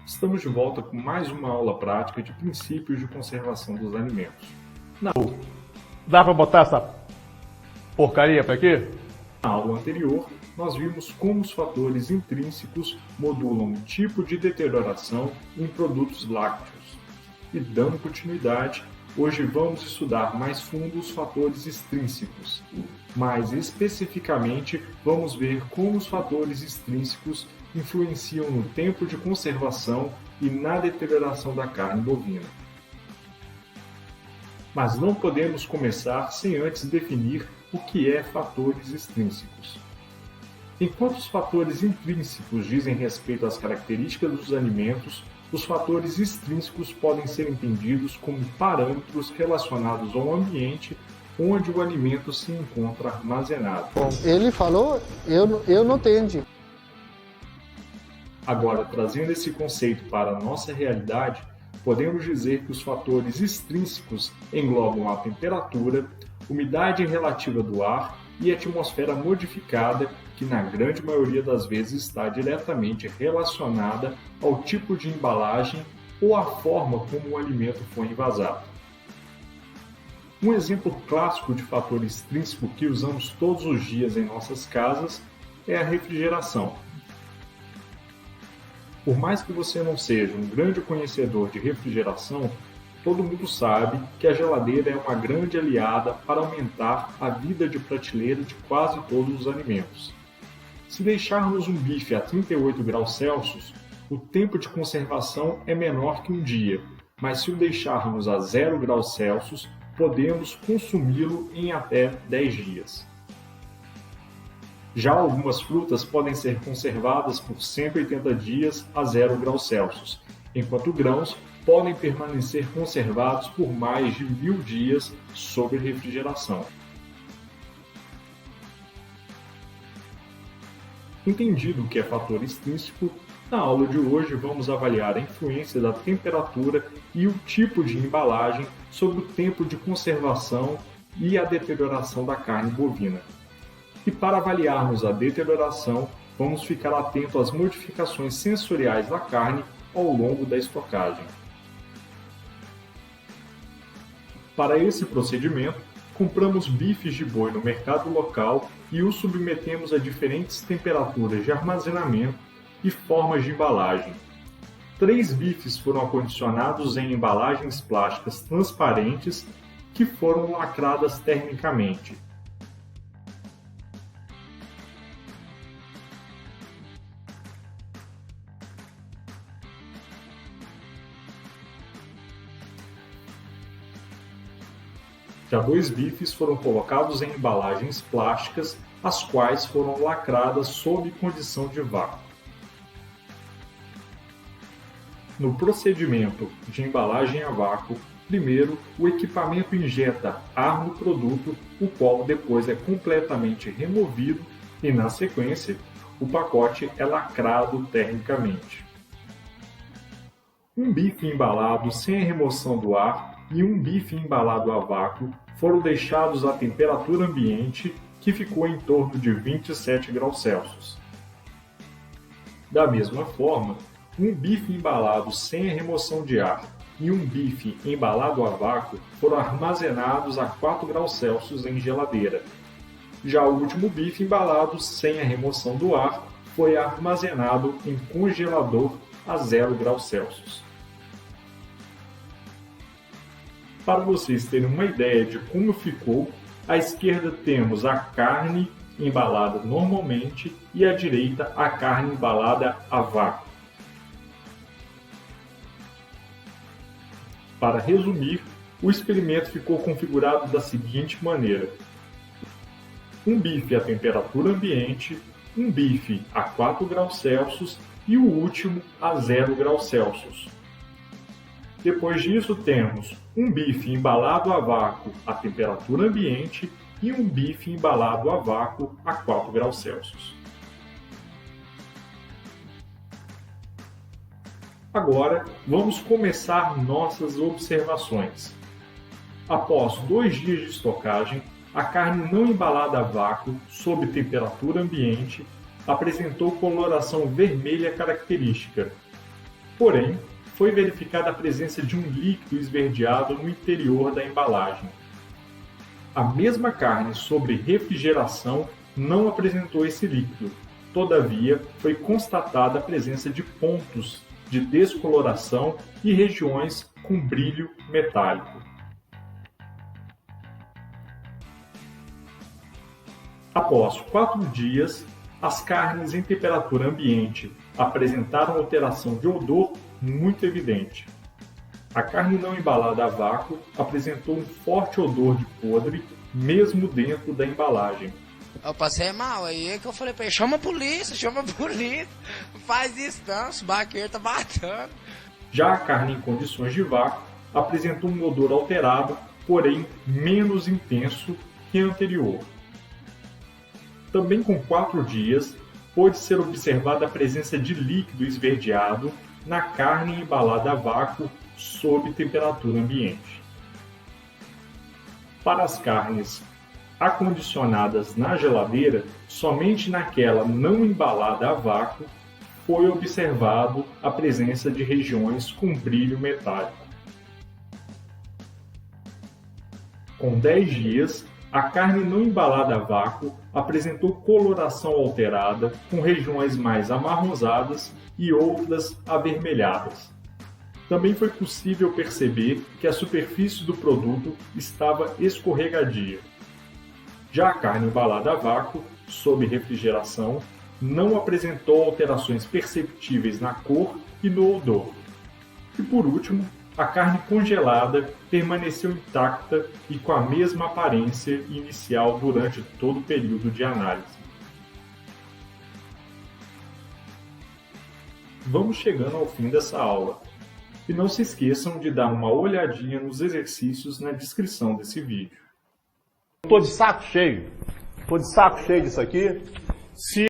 Estamos de volta com mais uma aula prática de princípios de conservação dos alimentos. Dá pra botar essa porcaria pra aqui? Na aula anterior, nós vimos como os fatores intrínsecos modulam o tipo de deterioração em produtos lácteos. E dando continuidade, hoje vamos estudar mais fundo os fatores extrínsecos. Mais especificamente, vamos ver como os fatores extrínsecos influenciam no tempo de conservação e na deterioração da carne bovina. Mas não podemos começar sem antes definir o que é fatores extrínsecos. Enquanto os fatores intrínsecos dizem respeito às características dos alimentos, os fatores extrínsecos podem ser entendidos como parâmetros relacionados ao ambiente onde o alimento se encontra armazenado. Bom, ele falou, eu não entendi. Agora, trazendo esse conceito para a nossa realidade, podemos dizer que os fatores extrínsecos englobam a temperatura, umidade relativa do ar e a atmosfera modificada, que na grande maioria das vezes está diretamente relacionada ao tipo de embalagem ou à forma como o alimento foi envasado. Um exemplo clássico de fator extrínseco que usamos todos os dias em nossas casas é a refrigeração. Por mais que você não seja um grande conhecedor de refrigeração, todo mundo sabe que a geladeira é uma grande aliada para aumentar a vida de prateleira de quase todos os alimentos. Se deixarmos um bife a 38 graus Celsius, o tempo de conservação é menor que um dia, mas se o deixarmos a 0 graus Celsius, podemos consumi-lo em até 10 dias. Já algumas frutas podem ser conservadas por 180 dias a 0 graus Celsius, enquanto grãos podem permanecer conservados por mais de 1000 dias sob refrigeração. Entendido o que é fator extrínseco, na aula de hoje vamos avaliar a influência da temperatura e o tipo de embalagem sobre o tempo de conservação e a deterioração da carne bovina. E para avaliarmos a deterioração, vamos ficar atento às modificações sensoriais da carne ao longo da estocagem. Para esse procedimento, compramos bifes de boi no mercado local e os submetemos a diferentes temperaturas de armazenamento e formas de embalagem. 3 bifes foram acondicionados em embalagens plásticas transparentes que foram lacradas termicamente. Já 2 bifes foram colocados em embalagens plásticas, as quais foram lacradas sob condição de vácuo. No procedimento de embalagem a vácuo, primeiro o equipamento injeta ar no produto, o qual depois é completamente removido e, na sequência, o pacote é lacrado termicamente. Um bife embalado sem a remoção do ar e um bife embalado a vácuo foram deixados à temperatura ambiente, que ficou em torno de 27 graus Celsius. Da mesma forma, um bife embalado sem a remoção de ar e um bife embalado a vácuo foram armazenados a 4 graus Celsius em geladeira. Já o último bife embalado sem a remoção do ar foi armazenado em congelador a 0 graus Celsius. Para vocês terem uma ideia de como ficou, à esquerda temos a carne embalada normalmente e à direita a carne embalada a vácuo. Para resumir, o experimento ficou configurado da seguinte maneira: um bife a temperatura ambiente, um bife a 4 graus Celsius e o último a 0 graus Celsius. Depois disso, temos um bife embalado a vácuo a temperatura ambiente e um bife embalado a vácuo a 4 graus Celsius. Agora, vamos começar nossas observações. Após 2 dias de estocagem, a carne não embalada a vácuo, sob temperatura ambiente, apresentou coloração vermelha característica. Porém, foi verificada a presença de um líquido esverdeado no interior da embalagem. A mesma carne sob refrigeração não apresentou esse líquido. Todavia, foi constatada a presença de pontos de descoloração e regiões com brilho metálico. Após 4 dias, as carnes em temperatura ambiente apresentaram alteração de odor muito evidente. A carne não embalada a vácuo apresentou um forte odor de podre, mesmo dentro da embalagem. Eu passei mal, aí é que eu falei pra ele, chama a polícia, não faz isso não, esse barqueiro tá matando. Já a carne em condições de vácuo apresentou um odor alterado, porém menos intenso que a anterior. Também com 4 dias, pôde ser observada a presença de líquido esverdeado na carne embalada a vácuo sob temperatura ambiente. Para as carnes acondicionadas na geladeira, somente naquela não embalada a vácuo foi observado a presença de regiões com brilho metálico. Com 10 dias, a carne não embalada a vácuo apresentou coloração alterada, com regiões mais amarronzadas e outras avermelhadas. Também foi possível perceber que a superfície do produto estava escorregadia. Já a carne embalada a vácuo, sob refrigeração, não apresentou alterações perceptíveis na cor e no odor. E por último, a carne congelada permaneceu intacta e com a mesma aparência inicial durante todo o período de análise. Vamos chegando ao fim dessa aula. E não se esqueçam de dar uma olhadinha nos exercícios na descrição desse vídeo. Tô de saco cheio disso aqui. Se